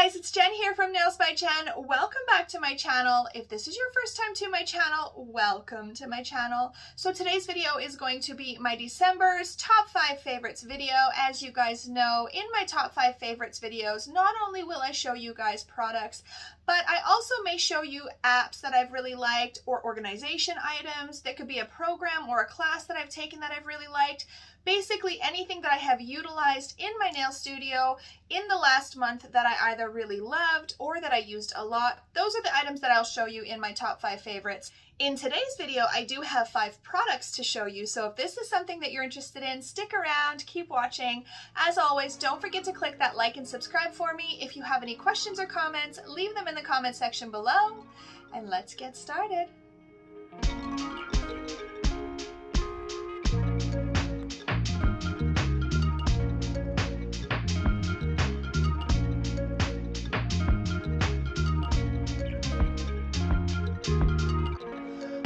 guys, it's Jen here from Nails by Jen. Welcome back to my channel. If this is your first time to my channel, welcome to my channel. So today's video is going to be my December's top 5 favorites video. As you guys know, in my top 5 favorites videos, not only will I show you guys products, but I also may show you apps that I've really liked or organization items that could be a program or a class that I've taken that I've really liked. Basically anything that I have utilized in my nail studio in the last month that I either really loved or that I used a lot. Those are the items that I'll show you in my top 5 favorites. In today's video, I do have 5 products to show you. So if this is something that you're interested in, stick around, keep watching. As always, don't forget to click that like and subscribe for me. If you have any questions or comments, leave them in the comment section below. And let's get started.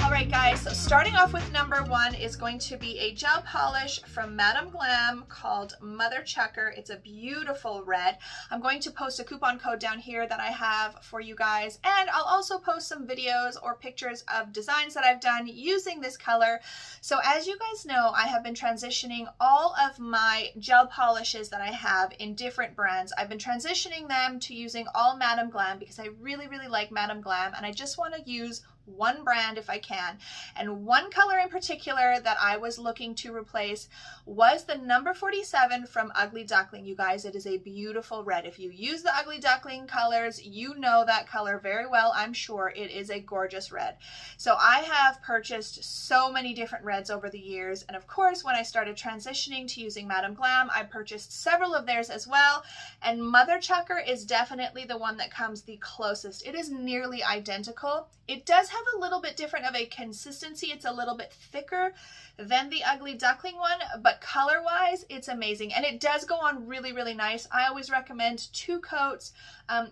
Alright guys, so starting off with number 1 is going to be a gel polish from GLAM called Mother Chucker. It's a beautiful red. I'm going to post a coupon code down here that I have for you guys, and I'll also post some videos or pictures of designs that I've done using this color. So as you guys know, I have been transitioning all of my gel polishes that I have in different brands. I've been transitioning them to using all GLAM because I really like GLAM, and I just want to use one brand if I can. And one color in particular that I was looking to replace was the number 47 from Ugly Duckling. You guys, it is a beautiful red. If you use the Ugly Duckling colors, you know that color very well. I'm sure it is a gorgeous red. So I have purchased so many different reds over the years, and of course when I started transitioning to using GLAM, I purchased several of theirs as well, and Mother Chucker is definitely the one that comes the closest. It is nearly identical. It does have a little bit different of a consistency. It's a little bit thicker than the Ugly Duckling one, but color wise it's amazing, and it does go on really nice. I always recommend 2 coats,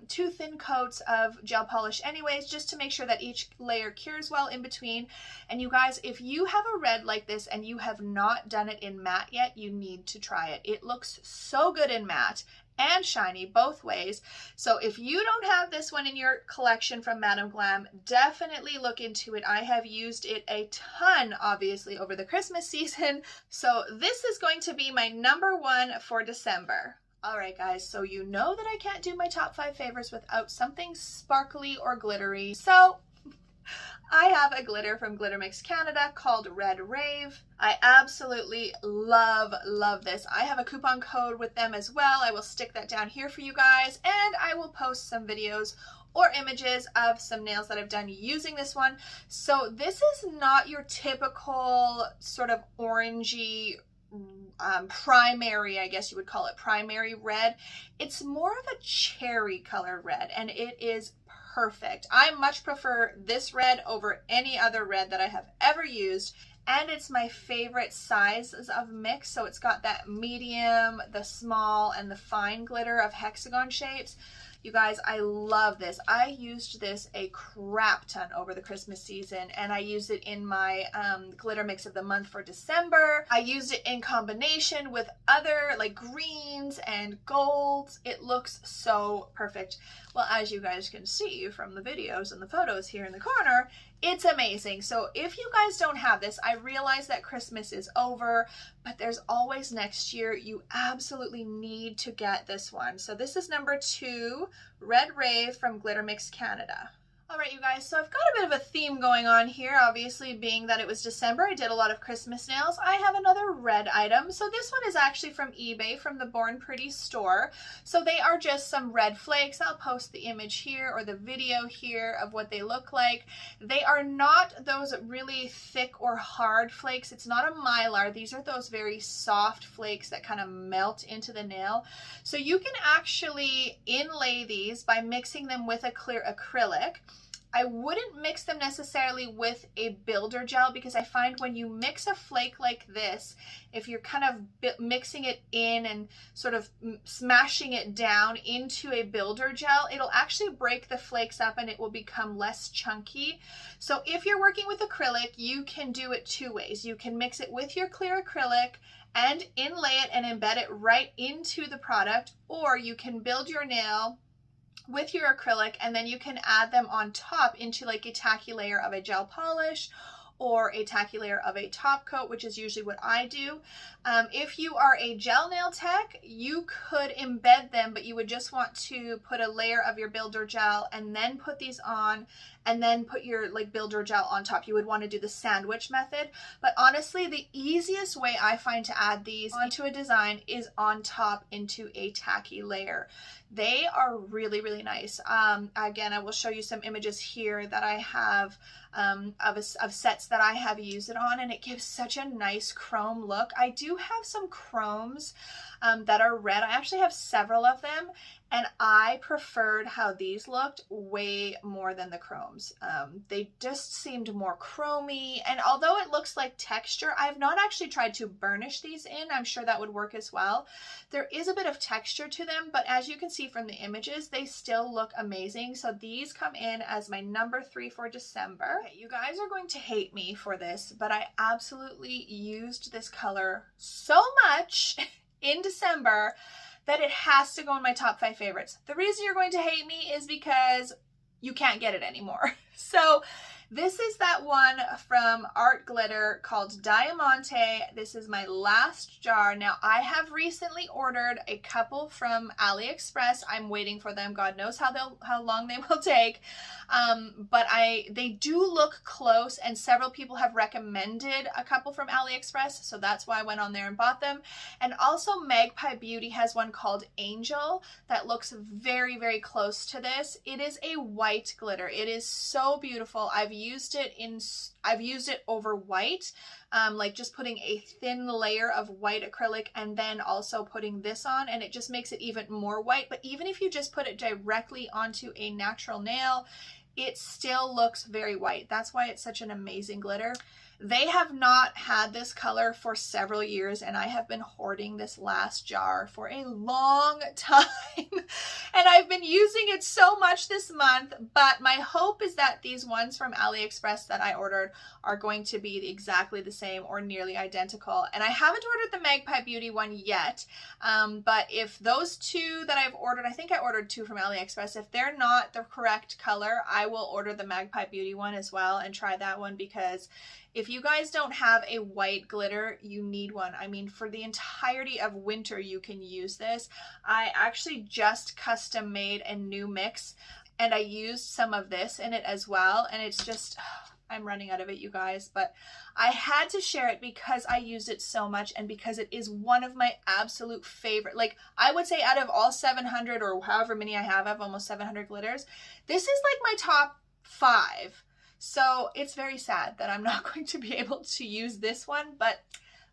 2 thin coats of gel polish anyways, just to make sure that each layer cures well in between. And you guys, if you have a red like this and you have not done it in matte yet, you need to try it. It looks so good in matte and shiny both ways. So if you don't have this one in your collection from GLAM, definitely look into it. I have used it a ton, obviously, over the Christmas season. So this is going to be my number 1 for December. Alright guys, so you know that I can't do my top 5 favorites without something sparkly or glittery. So I have a glitter from Glitter Mix Canada called RAVE. I absolutely love this. I have a coupon code with them as well. I will stick that down here for you guys, and I will post some videos or images of some nails that I've done using this one. So this is not your typical sort of orangey primary, I guess you would call it primary red. It's more of a cherry color red, and it is perfect. I much prefer this red over any other red that I have ever used, and it's my favorite sizes of mix. So it's got that medium, the small, and the fine glitter of hexagon shapes. You guys, I love this. I used this a crap ton over the Christmas season, and I used it in my glitter mix of the month for December. I used it in combination with other like greens and golds. It looks so perfect. Well, as you guys can see from the videos and the photos here in the corner, it's amazing. So if you guys don't have this, I realize that Christmas is over, but there's always next year. You absolutely need to get this one. So this is number 2, RAVE from Glitter Mix Canada. Alright you guys, so I've got a bit of a theme going on here, obviously being that it was December. I did a lot of Christmas nails. I have another red item. So this one is actually from eBay, from the Born Pretty store. So they are just some red flakes. I'll post the image here or the video here of what they look like. They are not those really thick or hard flakes. It's not a mylar. These are those very soft flakes that kind of melt into the nail. So you can actually inlay these by mixing them with a clear acrylic. I wouldn't mix them necessarily with a builder gel, because I find when you mix a flake like this, if you're kind of mixing it in and sort of smashing it down into a builder gel, it'll actually break the flakes up and it will become less chunky. So if you're working with acrylic, you can do it 2 ways. You can mix it with your clear acrylic and inlay it and embed it right into the product, or you can build your nail with your acrylic, and then you can add them on top into like a tacky layer of a gel polish or a tacky layer of a top coat, which is usually what I do. If you are a gel nail tech, you could embed them, but you would just want to put a layer of your builder gel and then put these on, and then put your like builder gel on top. You would want to do the sandwich method, but honestly the easiest way I find to add these onto a design is on top into a tacky layer. They are really, really nice. Again, I will show you some images here that I have of sets that I have used it on, and it gives such a nice chrome look. I do have some chromes that are red. I actually have several of them, and I preferred how these looked way more than the chromes. They just seemed more chromy, and although it looks like texture, I've not actually tried to burnish these in. I'm sure that would work as well. There is a bit of texture to them, but as you can see from the images, they still look amazing. So these come in as my number 3 for December. Okay, you guys are going to hate me for this, but I absolutely used this color so much in December that it has to go in my top 5 favorites. The reason you're going to hate me is because you can't get it anymore. So this is that one from Art Glitter called Diamante. This is my last jar. Now, I have recently ordered a couple from AliExpress. I'm waiting for them. God knows how long they will take. But they do look close, and several people have recommended a couple from AliExpress, so that's why I went on there and bought them. And also Magpie Beauty has one called Angel that looks very, very close to this. It is a white glitter. It is so beautiful. I've used it over white, like just putting a thin layer of white acrylic and then also putting this on, and it just makes it even more white. But even if you just put it directly onto a natural nail, it still looks very white. That's why it's such an amazing glitter. They have not had this color for several years, and I have been hoarding this last jar for a long time. And I've been using it so much this month, but my hope is that these ones from AliExpress that I ordered are going to be exactly the same or nearly identical. And I haven't ordered the Magpie Beauty one yet, but if those two that I've ordered, I think I ordered 2 from AliExpress, if they're not the correct color, I will order the Magpie Beauty one as well and try that one, because if you guys don't have a white glitter, you need one. I mean, for the entirety of winter, you can use this. I actually just custom made a new mix, and I used some of this in it as well. And it's just, I'm running out of it, you guys, but I had to share it because I used it so much, and because it is one of my absolute favorite. Like, I would say out of all 700 or however many I have almost 700 glitters, this is like my top 5. So it's very sad that I'm not going to be able to use this one, but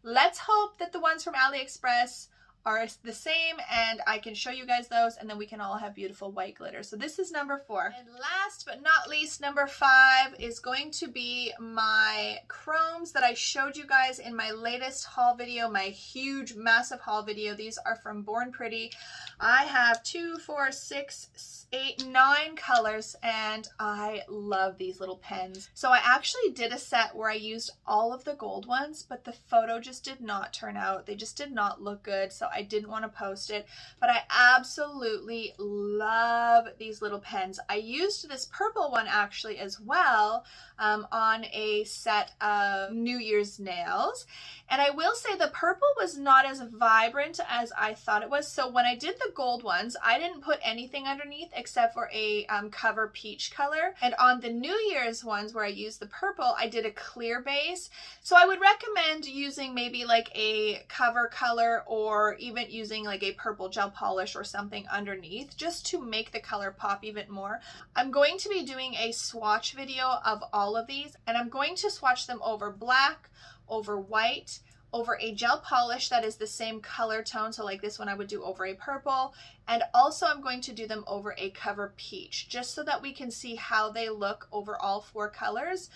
let's hope that the ones from AliExpress are the same and I can show you guys those, and then we can all have beautiful white glitter. So this is number 4. And last but not least, number 5 is going to be my chromes that I showed you guys in my latest haul video, my huge, massive haul video. These are from Born Pretty. I have 2, 4, 6, 8, 9 colors, and I love these little pens. So I actually did a set where I used all of the gold ones, but the photo just did not turn out. They just did not look good, so I didn't want to post it. But I absolutely love these little pens. I used this purple one actually as well on a set of New Year's nails. And I will say the purple was not as vibrant as I thought it was. So when I did the gold ones, I didn't put anything underneath except for a cover peach color. And on the New Year's ones where I used the purple, I did a clear base. So I would recommend using maybe like a cover color, or even using like a purple gel polish or something underneath, just to make the color pop even more. I'm going to be doing a swatch video of all of these, and I'm going to swatch them over black, over white, over a gel polish that is the same color tone. So like this one I would do over a purple, and also I'm going to do them over a cover peach, just so that we can see how they look over all 4 colors.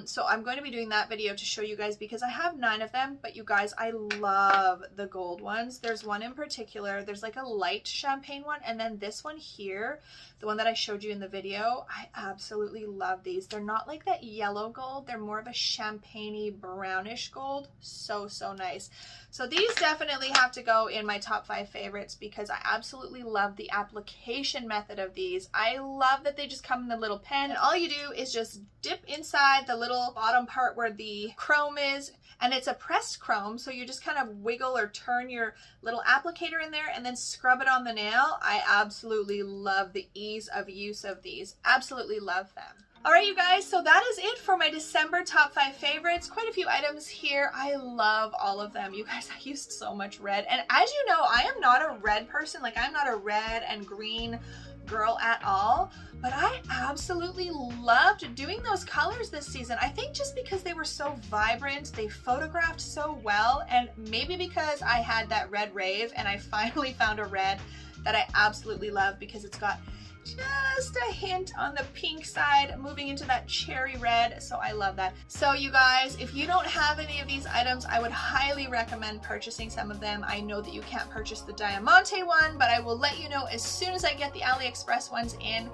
So I'm going to be doing that video to show you guys, because I have 9 of them, but you guys, I love the gold ones. There's one in particular, there's like a light champagne one, and then this one here, the one that I showed you in the video, I absolutely love these. They're not like that yellow gold, they're more of a champagne-y brownish gold. So nice. So these definitely have to go in my top 5 favorites, because I absolutely absolutely love the application method of these. I love that they just come in the little pen, and all you do is just dip inside the little bottom part where the chrome is, and it's a pressed chrome, so you just kind of wiggle or turn your little applicator in there and then scrub it on the nail. I absolutely love the ease of use of these. Absolutely love them. All right, you guys, so that is it for my December top 5 favorites. Quite a few items here. I love all of them. You guys, I used so much red. And as you know, I am not a red person. Like, I'm not a red and green girl at all, but I absolutely loved doing those colors this season. I think just because they were so vibrant, they photographed so well, and maybe because I had that red rave and I finally found a red that I absolutely love because it's got just a hint on the pink side moving into that cherry red, so I love that. So you guys, if you don't have any of these items, I would highly recommend purchasing some of them. I know that you can't purchase the Diamante one, but I will let you know as soon as I get the AliExpress ones in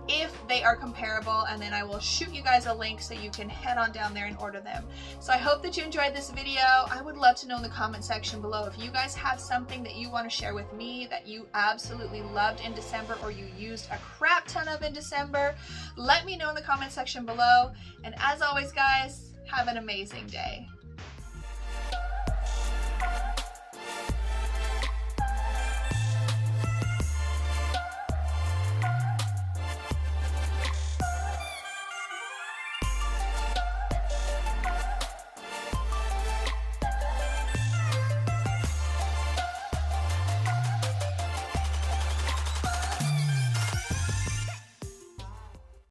if they are comparable, and then I will shoot you guys a link so you can head on down there and order them. So I hope that you enjoyed this video. I would love to know in the comment section below if you guys have something that you want to share with me that you absolutely loved in December or you used a crap ton of in December. Let me know in the comment section below, and as always guys, have an amazing day.